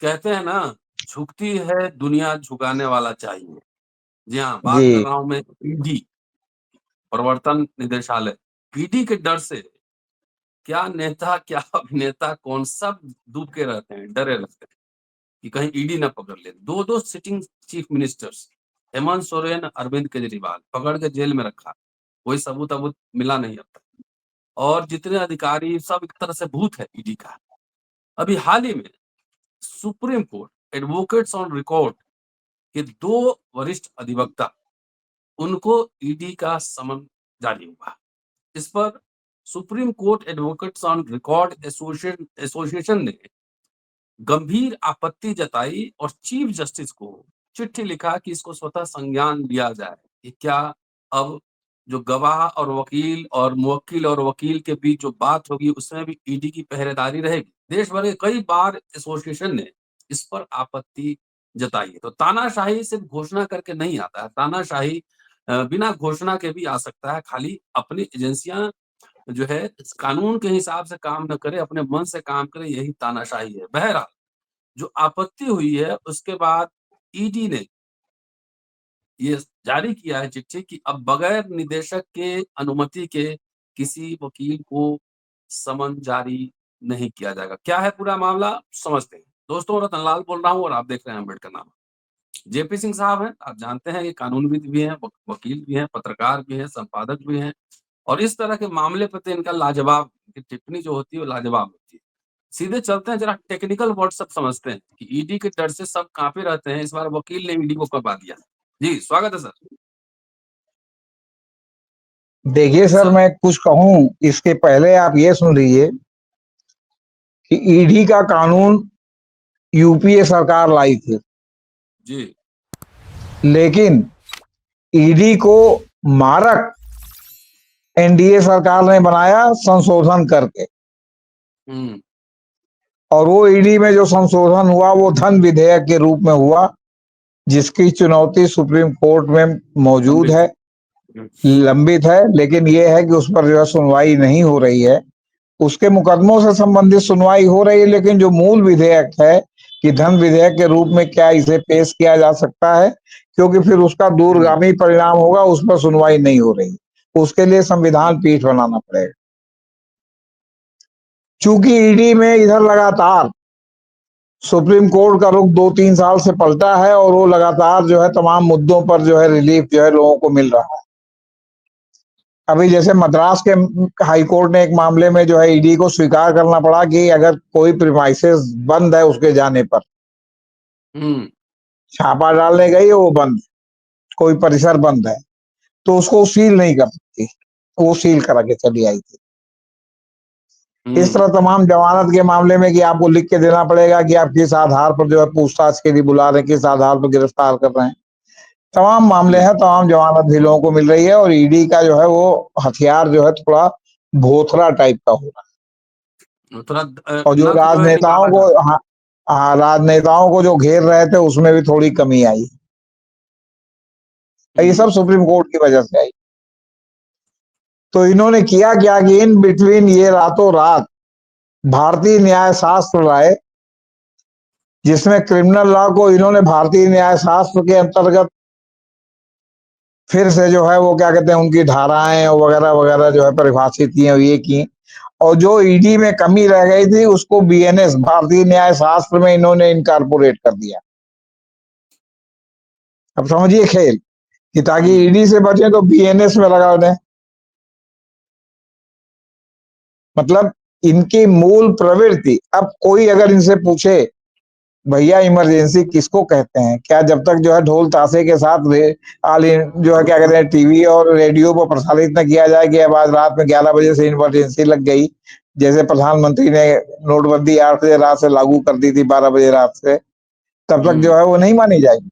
कहते हैं ना, झुकती है दुनिया झुकाने वाला चाहिए। जी हाँ, बात कर जी। रहा हूँ मैं ईडी, प्रवर्तन निदेशालय। ईडी के डर से क्या नेता, क्या अभिनेता, कौन सब डूब के रहते हैं, डरे रहते हैं कि कहीं ईडी ना पकड़ ले। 2-2 sitting chief ministers, Hemant Soren, Arvind Kejriwal, पकड़ के जेल में रखा। कोई सबूत-वबूत मिला नहीं अब तक। और जितने अधिकारी सब एक तरह से भूत है ईडी का। अभी हाल ही में supreme court, advocates on record के 2 वरिष्ठ अधिवक्ता, उनको ईडी का समन जारी हुआ। इस पर supreme court advocates on record association ने गंभीर आपत्ति जताई और चीफ जस्टिस को चिट्ठी लिखा कि इसको स्वतः संज्ञान लिया जाए कि क्या अब जो गवाह और वकील और मुवक्किल और वकील के बीच जो बात होगी उसमें भी ईडी की पहरेदारी रहेगी। देश भर के कई बार एसोसिएशन ने इस पर आपत्ति जताई है। तो तानाशाही सिर्फ घोषणा करके नहीं आता है, तानाशाही बिना घोषणा के भी आ सकता है। खाली अपनी एजेंसियां जो है कानून के हिसाब से काम न करे, अपने मन से काम करे, यही तानाशाही है। बहरहाल जो आपत्ति हुई है उसके बाद ईडी ने ये जारी किया है चिट्ठी कि अब बगैर निदेशक के अनुमति के किसी वकील को समन जारी नहीं किया जाएगा। क्या है पूरा मामला, समझते हैं। दोस्तों, रतनलाल बोल रहा हूँ और आप देख रहे हैं अम्बेडकर नामा। जेपी सिंह साहब हैं, आप जानते हैं ये कानूनविद भी हैं, वकील भी हैं, पत्रकार भी हैं, संपादक भी हैं और इस तरह के मामले पे तो इनका लाजवाब, इनकी टिप्पणी जो होती है वो लाजवाब होती है। सीधे चलते हैं, जरा टेक्निकल वर्ड सब समझते हैं कि ईडी के डर से सब कांपे रहते हैं, इस बार वकील ने ईडी को कपा दिया। जी, स्वागत है सर। देखिए जी सर, सर। मैं कुछ कहूं इसके पहले आप ये सुन लीजिए कि ईडी का कानून यूपीए सरकार लाई थी, जी। लेकिन ईडी को मारक एनडीए सरकार ने बनाया संशोधन करके। हम्म। और वो ईडी में जो संशोधन हुआ वो धन विधेयक के रूप में हुआ, जिसकी चुनौती सुप्रीम कोर्ट में मौजूद लंबित है, है। हम्म। लंबित है। लेकिन ये है कि उस पर जो है सुनवाई नहीं हो रही है। उसके मुकदमों से संबंधित सुनवाई हो रही है, लेकिन जो मूल विधेयक है कि धन विधेयक के रूप में क्या इसे पेश किया जा सकता है, क्योंकि फिर उसका हम्म। दूरगामी परिणाम होगा, उस पर सुनवाई नहीं हो रही। उसके लिए संविधान पीठ बनाना पड़ेगा। चूंकि ईडी में इधर लगातार सुप्रीम कोर्ट का रुख 2-3 साल से पलटा है और वो लगातार जो है तमाम मुद्दों पर जो है रिलीफ जो है लोगों को मिल रहा है। अभी जैसे मद्रास के हाई कोर्ट ने एक मामले में जो है ईडी को स्वीकार करना पड़ा कि अगर कोई प्रीमाइसेस बंद है उसके जाने पर, हम्म। छापा डालने गई वो बंद, कोई परिसर बंद है, तो उसको सील नहीं कर सकती, वो सील करा के चली आई थी। इस हम्म। तरह तमाम जमानत के मामले में कि आपको लिख के देना पड़ेगा कि आप किस आधार पर जो है पूछताछ के लिए बुला रहे हैं, किस आधार पर गिरफ्तार कर रहे हैं। तमाम मामले हम्म। हैं, तमाम जमानत भी लोगों को मिल रही है और ईडी का जो है वो हथियार जो है थोड़ा भोथरा टाइप का हो रहा थोड़ा है। और जो नक जो है राजनेताओं निकाला को, जा रहा हाँ, हाँ, राजनेताओं को जो घेर रहे थे उसमें भी थोड़ी कमी आई। है। ये सब सुप्रीम कोर्ट की वजह से आई। तो इन्होंने किया क्या कि इन बिटवीन ये रातों रात भारतीय न्याय शास्त्र लाए, जिसमें क्रिमिनल लॉ को इन्होंने भारतीय न्याय शास्त्र के अंतर्गत फिर से जो है वो क्या कहते हैं उनकी धाराएं वगैरह वगैरह जो है परिभाषित की और ये की। और जो ईडी में कमी रह गई थी उसको बीएनएस, भारतीय न्याय शास्त्र में इन्होंने इनकारपोरेट कर दिया। अब समझिए खेल कि ताकि हम्म। ईडी से बचे तो बीएनएस में लगा दें। मतलब इनकी मूल प्रवृत्ति, अब कोई अगर इनसे पूछे भैया इमरजेंसी किसको कहते हैं, क्या जब तक जो है ढोल ताशे के साथ जो है क्या कहते हैं टीवी और रेडियो पर प्रसारित न किया जाए कि अब आज रात में 11 बजे से इमरजेंसी लग गई, जैसे प्रधानमंत्री ने नोटबंदी 8 बजे रात से लागू कर दी थी 12 बजे रात से, तब तक जो हम्म। है वो नहीं मानी जाएगी।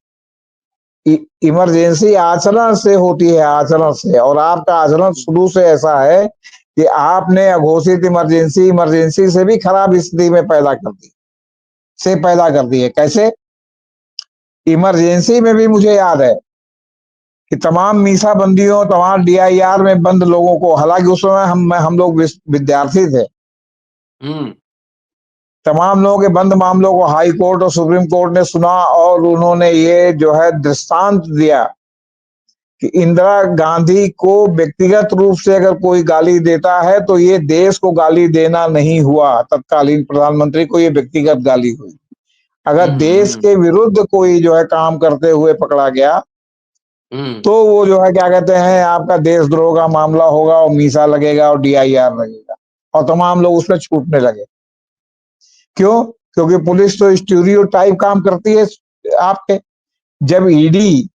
इमरजेंसी आचरण से होती है, आचरण से। और आपका आचरण शुरू से ऐसा है कि आपने अघोषित इमरजेंसी इमरजेंसी से भी खराब स्थिति में पैदा कर दी है। कैसे? इमरजेंसी में भी मुझे याद है कि तमाम मीसा बंदियों, तमाम डीआईआर में बंद लोगों को, हालांकि उस समय हम लोग विद्यार्थी थे, हम्म। तमाम लोगों के बंद मामलों को हाई कोर्ट और सुप्रीम कोर्ट ने सुना और उन्होंने ये जो है दृष्टांत दिया कि इंदिरा गांधी को व्यक्तिगत रूप से अगर कोई गाली देता है तो ये देश को गाली देना नहीं हुआ, तत्कालीन प्रधानमंत्री को ये व्यक्तिगत गाली हुई। अगर देश के विरुद्ध कोई जो है काम करते हुए पकड़ा गया तो वो जो है क्या कहते हैं आपका देशद्रोह का मामला होगा और मीसा लगेगा और DIR लगेगा और तमाम लोग उसमें छूटने लगे। क्यों? क्योंकि पुलिस तो स्टीरियोटाइप काम करती है आपके। जब ईडी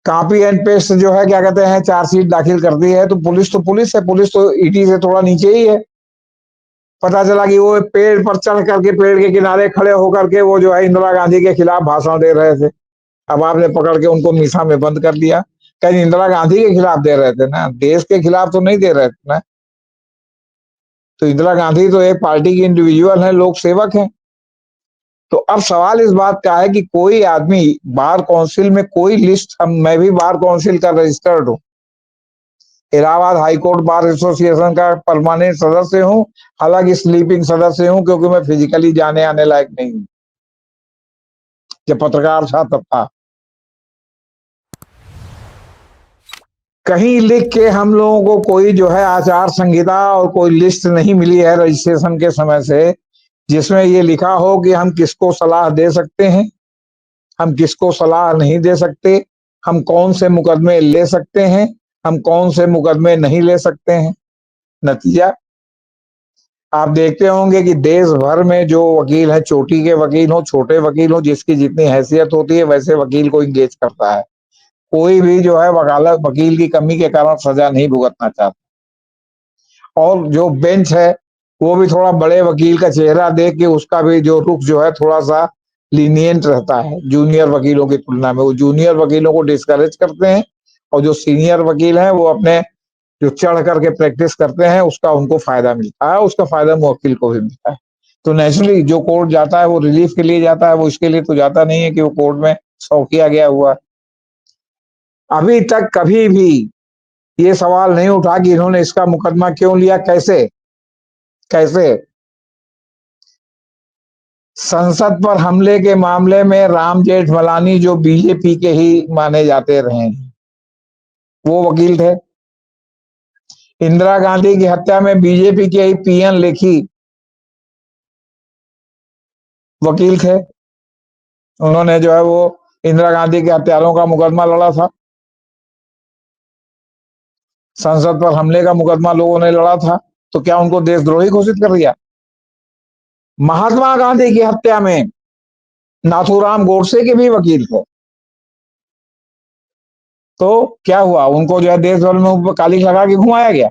कॉपी एंड पेस्ट जो है क्या कहते हैं चार्जशीट दाखिल करती है तो पुलिस है, पुलिस तो ईडी से थोड़ा नीचे ही है। पता चला कि वो पेड़ पर चढ़ करके पेड़ के किनारे खड़े होकर के वो जो है इंदिरा गांधी के खिलाफ भाषण दे रहे थे। अब आपने पकड़ के उनको मीसा में बंद कर दिया। कहीं इंदिरा गांधी के खिलाफ दे रहे थे ना, देश के खिलाफ तो नहीं दे रहे थे ना। तो इंदिरा गांधी तो एक पार्टी की इंडिविजुअल है, लोक सेवक है। तो अब सवाल इस बात का है कि कोई आदमी बार काउंसिल में कोई लिस्ट, मैं भी बार काउंसिल का रजिस्टर्ड हूँ, इलाहाबाद हाईकोर्ट बार एसोसिएशन का परमानेंट सदस्य हूँ, हालांकि स्लीपिंग सदस्य हूँ क्योंकि मैं फिजिकली जाने आने लायक नहीं हूँ। जब पत्रकार था तब था। कहीं लिख के हम लोगों को कोई जो है आचार संहिता और कोई लिस्ट नहीं मिली है रजिस्ट्रेशन के समय से जिसमें ये लिखा हो कि हम किसको सलाह दे सकते हैं, हम किसको सलाह नहीं दे सकते, हम कौन से मुकदमे ले सकते हैं, हम कौन से मुकदमे नहीं ले सकते हैं। नतीजा आप देखते होंगे कि देश भर में जो वकील है, चोटी के वकील हो, छोटे वकील हो, जिसकी जितनी हैसियत होती है वैसे वकील को इंगेज करता है। कोई भी जो है वकालत वकील की कमी के कारण सजा नहीं भुगतना चाहता। और जो बेंच है वो भी थोड़ा बड़े वकील का चेहरा देख के उसका भी जो रुख जो है थोड़ा सा लीनियंट रहता है जूनियर वकीलों की तुलना में। वो जूनियर वकीलों को डिस्करेज करते हैं और जो सीनियर वकील हैं वो अपने जो चढ़ करके प्रैक्टिस करते हैं उसका उनको फायदा मिलता है, उसका फायदा मुवक्किल को भी मिलता है। तो नेचुरली जो कोर्ट जाता है वो रिलीफ के लिए जाता है, वो इसके लिए तो जाता नहीं है कि वो कोर्ट में शौकिया गया हुआ। अभी तक कभी भी ये सवाल नहीं उठा कि इन्होंने इसका मुकदमा क्यों लिया, कैसे कैसे। संसद पर हमले के मामले में राम जेठमलानी जो बीजेपी के ही माने जाते रहे वो वकील थे। इंदिरा गांधी की हत्या में बीजेपी के ही PN लेखी वकील थे। उन्होंने जो है वो इंदिरा गांधी के हत्यारों का मुकदमा लड़ा था। संसद पर हमले का मुकदमा लोगों ने लड़ा था। तो क्या उनको देशद्रोही घोषित कर दिया? महात्मा गांधी की हत्या में नाथूराम गोडसे के भी वकील थे। तो क्या हुआ? उनको जो है देश भर में कालिख लगा के घुमाया गया,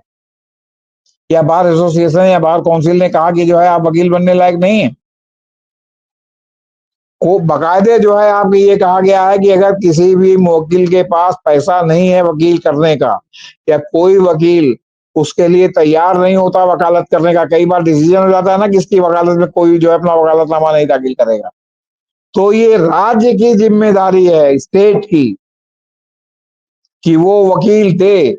या बार एसोसिएशन या बार काउंसिल ने कहा कि जो है आप वकील बनने लायक नहीं है। को बाकायदे जो है आपको ये कहा गया है कि अगर किसी भी मुवक्किल के पास पैसा नहीं है वकील करने का, या कोई वकील उसके लिए तैयार नहीं होता वकालत करने का, कई बार डिसीजन हो जाता है ना किसकी वकालत में कोई जो है अपना वकालतनामा नहीं दाखिल करेगा, तो ये राज्य की जिम्मेदारी है, स्टेट की, कि वो वकील दे।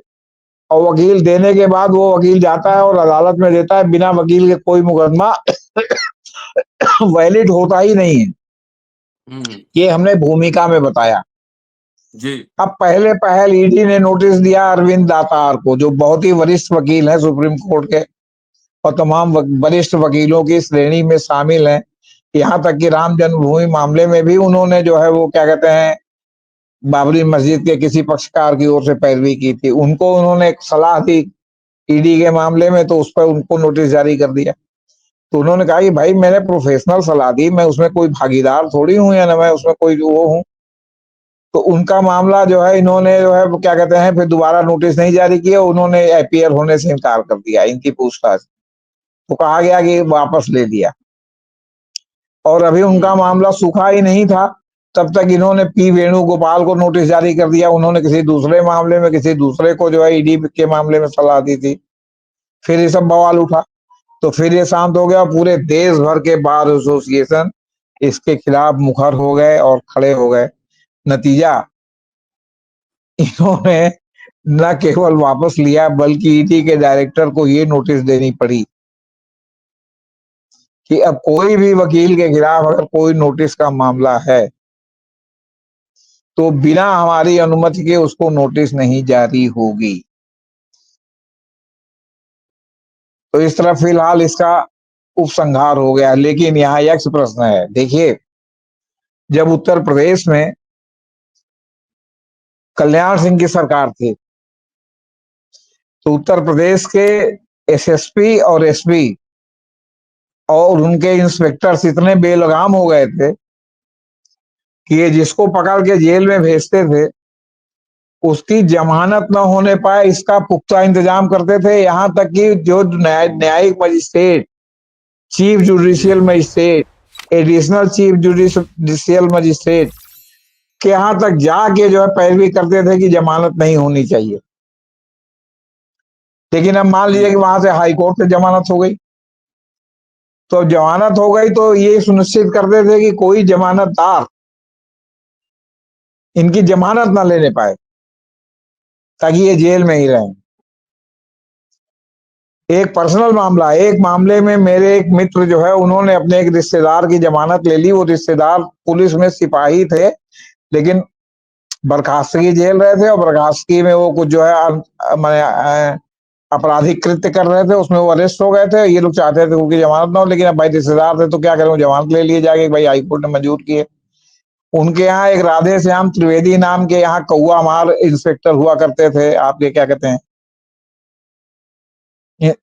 और वकील देने के बाद वो वकील जाता है और अदालत में देता है, बिना वकील के कोई मुकदमा वैलिड होता ही नहीं है। ये हमने भूमिका में बताया। जी। अब पहले पहल ईडी ने नोटिस दिया अरविंद दातार को, जो बहुत ही वरिष्ठ वकील है सुप्रीम कोर्ट के और तमाम वरिष्ठ वकीलों की श्रेणी में शामिल हैं। यहाँ तक कि राम जन्मभूमि मामले में भी उन्होंने जो है वो क्या कहते हैं बाबरी मस्जिद के किसी पक्षकार की ओर से पैरवी की थी। उनको उन्होंने एक सलाह दी ईडी के मामले में, तो उस पर उनको नोटिस जारी कर दिया। तो उन्होंने कहा कि भाई मैंने प्रोफेशनल सलाह दी, मैं उसमें कोई भागीदार थोड़ी हूँ या ना मैं उसमें कोई वो हूँ। तो उनका मामला जो है इन्होंने जो है वो क्या कहते हैं फिर दोबारा नोटिस नहीं जारी किया, उन्होंने अपीयर होने से इनकार कर दिया इनकी पूछताछ। तो कहा गया कि वापस ले दिया, और अभी उनका मामला सूखा ही नहीं था तब तक इन्होंने पी वेणुगोपाल को नोटिस जारी कर दिया। उन्होंने किसी दूसरे मामले में किसी दूसरे को जो है ईडी के मामले में सलाह दी थी। फिर ये सब बवाल उठा, तो फिर ये शांत हो गया। पूरे देश भर के बार एसोसिएशन इसके खिलाफ मुखर हो गए और खड़े हो गए। नतीजा इन्होंने न केवल वापस लिया बल्कि ईडी के डायरेक्टर को ये नोटिस देनी पड़ी कि अब कोई भी वकील के खिलाफ अगर कोई नोटिस का मामला है तो बिना हमारी अनुमति के उसको नोटिस नहीं जारी होगी। तो इस तरह फिलहाल इसका उपसंहार हो गया। लेकिन यहाँ यक्ष प्रश्न है। देखिए, जब उत्तर प्रदेश में कल्याण सिंह की सरकार थी तो उत्तर प्रदेश के एसएसपी और एसपी और उनके इंस्पेक्टर्स इतने बेलगाम हो गए थे कि ये जिसको पकड़ के जेल में भेजते थे उसकी जमानत न होने पाए इसका पुख्ता इंतजाम करते थे। यहाँ तक कि जो न्यायिक magistrate, chief judicial magistrate, additional chief judicial magistrate के यहाँ तक जाके जो है पैरवी करते थे कि जमानत नहीं होनी चाहिए। लेकिन अब मान लीजिए कि वहां से हाई कोर्ट से जमानत हो गई, तो जमानत हो गई तो ये सुनिश्चित करते थे कि कोई जमानतदार इनकी जमानत ना लेने पाए ताकि ये जेल में ही रहें। एक पर्सनल मामला, एक मामले में मेरे एक मित्र जो है उन्होंने अपने एक रिश्तेदार की जमानत ले ली। वो रिश्तेदार पुलिस में सिपाही थे लेकिन बर्खास्तगी झेल रहे थे और बर्खास्तगी में वो कुछ जो है आपराधिक कृत्य कर रहे थे, उसमें वो अरेस्ट हो गए थे। ये लोग चाहते थे उनकी जमानत ना हो, लेकिन अब भाई रिश्तेदार थे तो क्या करें, जमानत ले लिए जाके भाई हाईकोर्ट ने मंजूर किए। उनके यहाँ एक राधे श्याम त्रिवेदी नाम के यहाँ कौआ मार इंस्पेक्टर हुआ करते थे, आपके क्या कहते हैं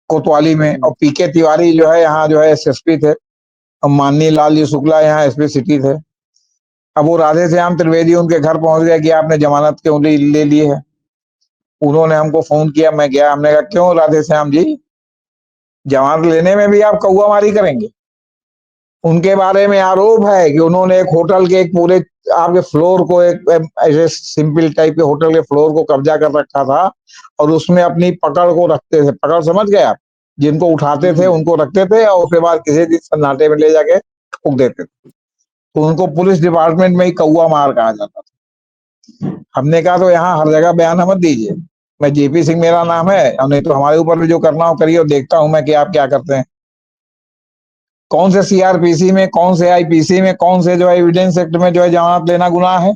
कोतवाली में। और पीके तिवारी जो है यहाँ जो है एसएसपी थे और माननी लाल जी शुक्ला यहाँ एसपी सिटी थे। अब वो राधे श्याम त्रिवेदी उनके घर पहुंच गया कि आपने जमानत क्यों ले ली है। उन्होंने हमको फोन किया, मैं गया, हमने कहा क्यों राधे श्याम जी, जमानत लेने में भी आप कौआ मारी करेंगे। उनके बारे में आरोप है कि उन्होंने एक होटल के एक पूरे आपके फ्लोर को, एक ऐसे सिंपल टाइप के होटल के फ्लोर को कब्जा कर रखा था और उसमें अपनी पकड़ को रखते थे। पकड़ समझ गए आप, जिनको उठाते थे उनको रखते थे और उसके बाद किसी दिन सन्नाटे में ले जाके ठोक देते थे। तो उनको पुलिस डिपार्टमेंट में ही कौआ मार कहा जाता था। हमने कहा तो यहाँ हर जगह बयान मत दीजिए, मैं जेपी सिंह मेरा नाम है, और नहीं तो हमारे ऊपर भी जो करना हो करिए और देखता हूं मैं कि आप क्या करते हैं। कौन से सीआरपीसी में, कौन से आईपीसी में, कौन से जो है एविडेंस एक्ट में जो है जमानत लेना गुनाह है,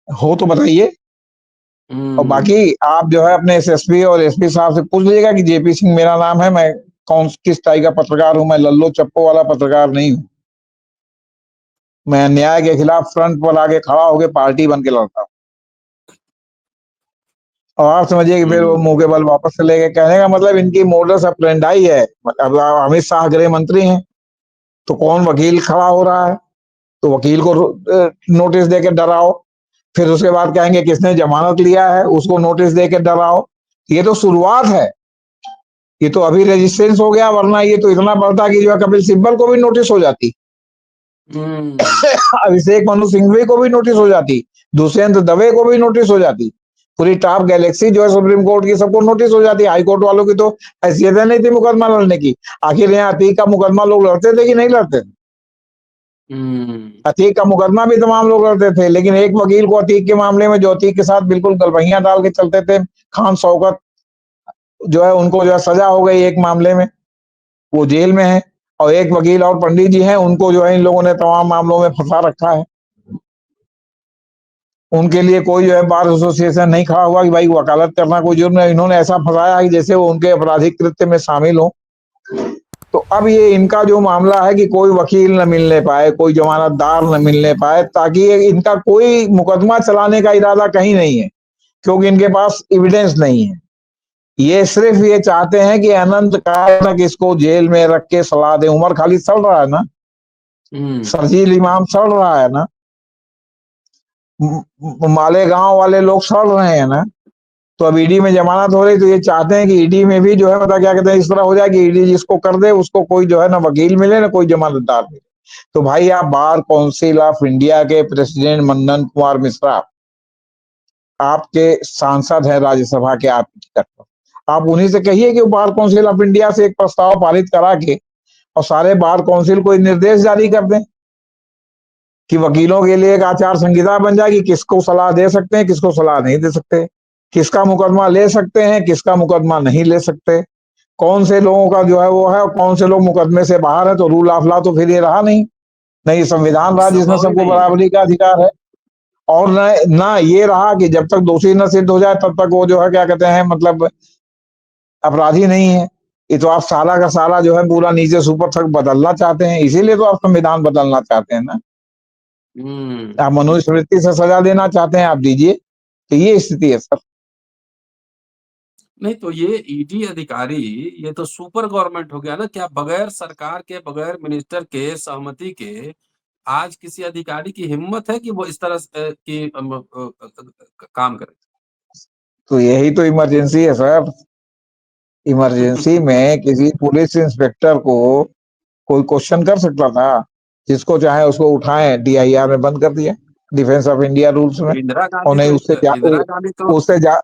हो तो बताइए। और बाकी आप जो है अपने एसएसपी और एसपी साहब से पूछ लीजिएगा कि जेपी सिंह मेरा नाम है, मैं कौन किस टाइप का पत्रकार हूं, मैं लल्लो चप्पो वाला पत्रकार नहीं हूं। मैं अन्याय के खिलाफ फ्रंट पर आके खड़ा होकर पार्टी बन के लड़ता हूं। और आप समझिए कि फिर वो मुंह के बल वापस चले गए। कहने का मतलब इनकी मोडस ऑपरेंडाई है। अब अमित शाह गृह मंत्री हैं तो कौन वकील खड़ा हो रहा है तो वकील को नोटिस देके डराओ, फिर उसके बाद कहेंगे किसने जमानत लिया है उसको नोटिस देके डराओ। ये तो शुरुआत है, ये तो अभी रेजिस्टेंस हो गया, वरना ये तो इतना बढ़ता कि जो है कपिल सिब्बल को भी नोटिस हो जाती, अभिषेक मनु सिंघवी को भी नोटिस हो जाती, दुष्यंत दवे को भी नोटिस हो जाती, पूरी टॉप गैलेक्सी जो है सुप्रीम कोर्ट की सबको नोटिस हो जाती। हाई कोर्ट वालों की तो हैसियत नहीं थी मुकदमा लड़ने की। आखिर यहाँ अतीक का मुकदमा लोग लड़ते थे कि नहीं लड़ते थे? अतीक का मुकदमा भी तमाम लोग लड़ते थे, लेकिन एक वकील को अतीक के मामले में जो अतीक के साथ बिल्कुल गलबहियां डाल के चलते थे, खान शौकत, जो है उनको जो है सजा हो गई एक मामले में, वो जेल में है। और एक वकील और पंडित जी हैं, उनको जो है इन लोगों ने तमाम मामलों में फंसा रखा है। उनके लिए कोई जो है बार एसोसिएशन नहीं खड़ा हुआ कि भाई वकालत करना कोई जुर्म है। इन्होंने ऐसा फंसाया कि जैसे वो उनके आपराधिक कृत्य में शामिल हो। तो अब ये इनका जो मामला है कि कोई वकील न मिलने पाए, कोई जमानतदार न मिलने पाए, ताकि इनका कोई मुकदमा चलाने का इरादा कहीं नहीं है, क्योंकि इनके पास एविडेंस नहीं है। ये सिर्फ ये चाहते हैं कि अनंत काल तक इसको जेल में रख के सलाह दें। उमर खालिद सड़ रहा है ना, शर्जील इमाम सड़ रहा है ना, मालेगांव वाले लोग सड़ रहे हैं ना। तो अब ईडी में जमानत हो रही तो ये चाहते हैं कि ईडी में भी जो है मतलब क्या कहते हैं इस तरह हो जाए कि ईडी जिसको कर दे उसको कोई जो है ना वकील मिले ना कोई जमानतदार मिले। तो भाई आप बार काउंसिल ऑफ इंडिया के प्रेसिडेंट मंदन कुमार मिश्रा आपके सांसद है राज्यसभा के, आप टिकट पर, आप उन्हीं से कहिए कि बार काउंसिल ऑफ इंडिया से एक प्रस्ताव पारित करा के और सारे बार काउंसिल को निर्देश जारी कर दें कि वकीलों के लिए एक आचार संहिता बन जाए कि किसको सलाह दे सकते हैं, किसको सलाह नहीं दे सकते, किसका मुकदमा ले सकते हैं, किसका मुकदमा नहीं ले सकते, कौन से लोगों का जो है वो है और कौन से लोग मुकदमे से बाहर है, तो रूल ऑफ लॉ तो फिर ये रहा नहीं। न ये संविधान रहा जिसमें संभव ही सबको नहीं है। बराबरी का अधिकार है, और न ना ये रहा कि जब तक दोषी न सिद्ध हो जाए तब तक वो जो है क्या कहते हैं मतलब अपराधी नहीं है। ये तो आप सारा का सारा जो है पूरा नीचे से ऊपर तक बदलना चाहते हैं, इसीलिए तो आप संविधान बदलना चाहते हैं ना। आप मनुस्मृति से सजा देना चाहते हैं, आप दीजिए। तो ये स्थिति है सर। नहीं तो ये ईडी अधिकारी, ये तो सुपर गवर्नमेंट हो गया ना। क्या बगैर सरकार के, बगैर मिनिस्टर के सहमति के आज किसी अधिकारी की हिम्मत है कि वो इस तरह से काम करे? तो यही तो इमरजेंसी है सर। इमरजेंसी में किसी पुलिस इंस्पेक्टर को कोई क्वेश्चन कर सकता था, जिसको चाहे उसको उठाए डीआईआर में बंद कर दिया, डिफेंस ऑफ इंडिया रूल्स में। इंदिरा और गांधी नहीं तो इंदिरा गांधी तो उससे जा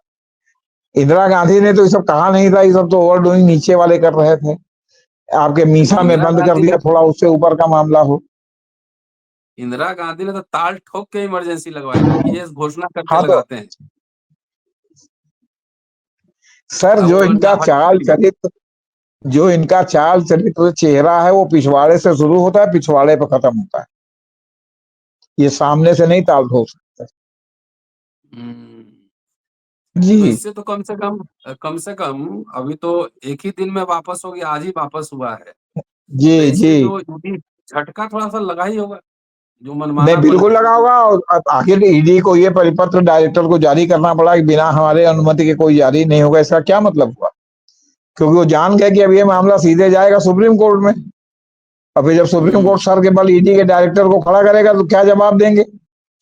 इंदिरा गांधी ने तो ये सब कहा नहीं था, ये सब तो ओवर डूइंग नीचे वाले कर रहे थे। आपके मीसा में इंदिरा बंद कर गांधी दिया, ने थोड़ा उससे ऊपर का मामला हो। इंदिरा गांधी ने तो ताल ठोक के इमरजेंसी लगवाई थी कि ये घोषणा करके हाँ तो लगाते हैं। सर, अब वो हट चुकी है। जो इनका चाल चरित्र चेहरा है वो पिछवाड़े से शुरू होता है, पिछवाड़े पर खत्म होता है। ये सामने से नहीं ताल ठोक सकते। हम्म, तो जी इससे तो कम से कम अभी तो एक ही दिन में वापस हो गया, आज ही वापस हुआ है। जी तो जी। इससे जो ईडी झटका थोड़ा सा लगा ही होगा, जो नहीं, मनमानापन बिल्कुल है। लगा होगा। और अब आखिर ईडी को ये परिपत्र डायरेक्टर को जारी करना पड़ा कि बिना हमारे अनुमति के कोई जारी नहीं होगा, इसका क्या मतलब हुआ? क्योंकि वो जान गए कि अब ये मामला सीधे जाएगा सुप्रीम कोर्ट में। और फिर जब सुप्रीम हम्म कोर्ट सर के बल ईडी के डायरेक्टर को खड़ा करेगा तो क्या जवाब देंगे?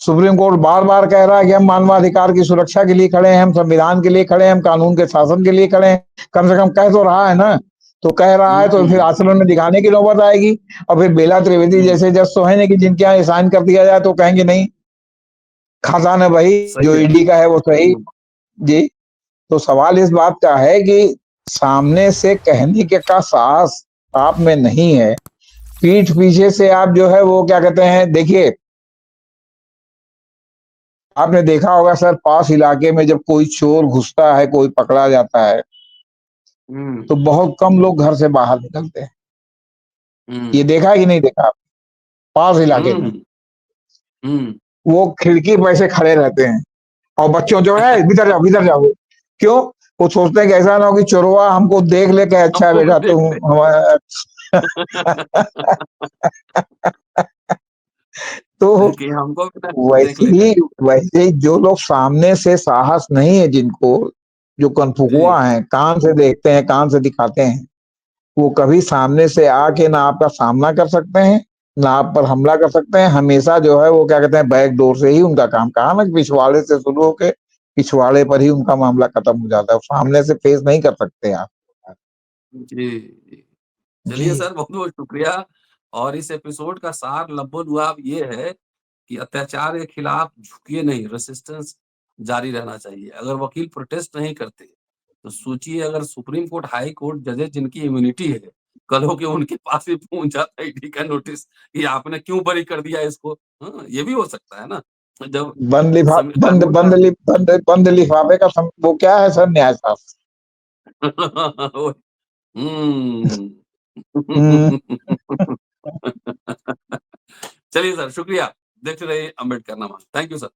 सुप्रीम कोर्ट बार बार कह रहा है कि हम मानवाधिकार की सुरक्षा के लिए खड़े हैं, हम संविधान के लिए खड़े हैं, हम कानून के शासन के लिए खड़े हैं। कम से कम कह तो रहा है ना। तो कह रहा है तो फिर हम्म, आचरण में दिखाने की नौबत आएगी। और फिर बेला त्रिवेदी हम्म, जैसे जज तो है नहीं कि जिनके यहाँ साइन कर दिया जाए तो कहेंगे नहीं, खजान है भाई, जो सही है। ईडी का है वो सही। हम्म, जी। तो सवाल इस बात का है कि सामने से कहने के का साहस आप में नहीं है, पीठ पीछे से आप जो है वो क्या कहते हैं, देखिए आपने देखा होगा सर, पास इलाके में जब कोई चोर घुसता है, कोई पकड़ा जाता है, हम्म, तो बहुत कम लोग घर से बाहर निकलते हैं। ये हम्म, देखा है कि नहीं देखा आप? पास इलाके में हम्म, हम्म। वो खिड़की पर ऐसे खड़े रहते हैं, और बच्चों जो है भीतर जाओ भीतर जाओ। क्यों? वो सोचते हैं कि ऐसा ना हो कि चोरवा हमको देख ले के अच्छा हमको भी बेटा देख तुम ले। हमारा। तो कि हमको भी ना देख वैसे ले ही कहीं। वैसे ही जो लोग सामने से साहस नहीं है जिनको, जो कनफुकुआ जी, हैं, कान से देखते हैं, कान से दिखाते हैं, वो कभी सामने से आके ना आपका सामना कर सकते हैं, ना आप पर हमला कर सकते हैं। हमेशा जो है वो क्या कहते हैं, बैक डोर से ही उनका काम, कहा ना कि पिछवाड़े से शुरू होके पिछवाड़े पर ही उनका मामला खत्म हो जाता है, सामने से फेस नहीं कर सकते आप। जी, जी। चलिए जी। सर, बहुत-बहुत शुक्रिया। और इस एपिसोड का सार लब्बो-लुआब ये है कि अत्याचार के खिलाफ झुकिए नहीं, रेजिस्टेंस जारी रहना चाहिए। अगर वकील प्रोटेस्ट नहीं करते, तो सोचिए अगर सुप्रीम कोर्ट, हाई कोर्ट जजेस जिनकी इम्यूनिटी है, कल हो के उनके पास भी पहुँच जाता है ईडी का नोटिस कि आपने क्यों बरी कर दिया इसको? हाँ, ये भी हो सकता है ना। जब बंद कानून बंद का बंद लिफाफे का वो क्या है सर, न्यायशास्त्र। हुँ। हम्म। चलिए सर, शुक्रिया। देखते रहिए अम्बेडकरनामा। Thank you sir.